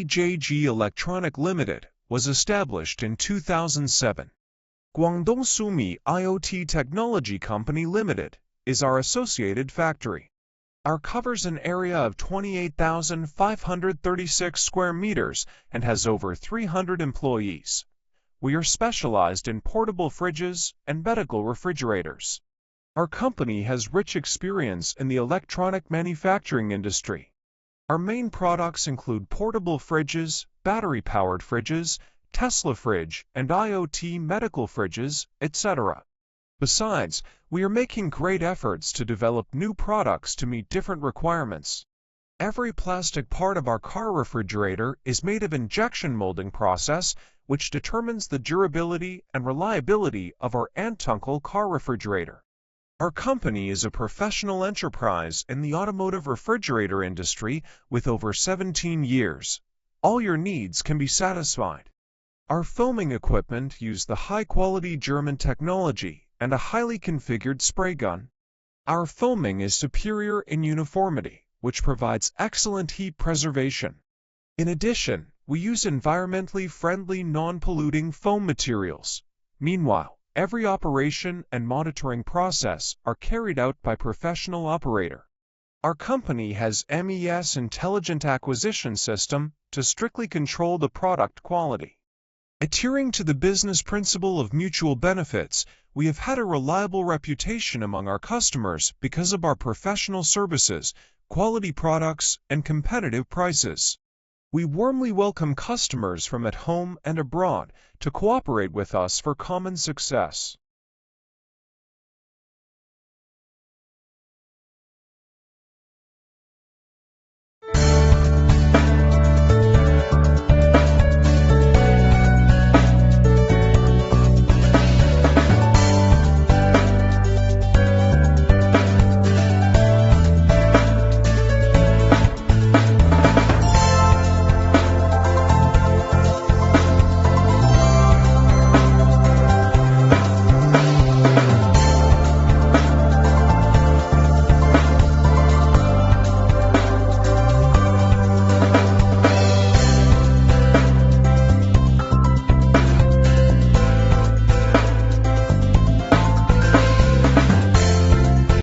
CJG Electronic Limited was established in 2007. Guangdong Sumi IoT Technology Company Limited is our associated factory. Our covers an area of 28,536 square meters and has over 300 employees. We are specialized in portable fridges and medical refrigerators. Our company has rich experience in the electronic manufacturing industry. Our main products include portable fridges, battery-powered fridges, Tesla fridge, and IoT medical fridges, etc. Besides, we are making great efforts to develop new products to meet different requirements. Every plastic part of our car refrigerator is made of injection molding process, which determines the durability and reliability of our Antunkel car refrigerator. Our company is a professional enterprise in the automotive refrigerator industry with over 17 years. All your needs can be satisfied. Our foaming equipment use the high-quality German technology and a highly configured spray gun. Our foaming is superior in uniformity, which provides excellent heat preservation. In addition, we use environmentally friendly non-polluting foam materials. Meanwhile, every operation and monitoring process are carried out by professional operator. Our company has MES Intelligent Acquisition System to strictly control the product quality. Adhering to the business principle of mutual benefits, we have had a reliable reputation among our customers because of our professional services, quality products, and competitive prices. We warmly welcome customers from at home and abroad to cooperate with us for common success.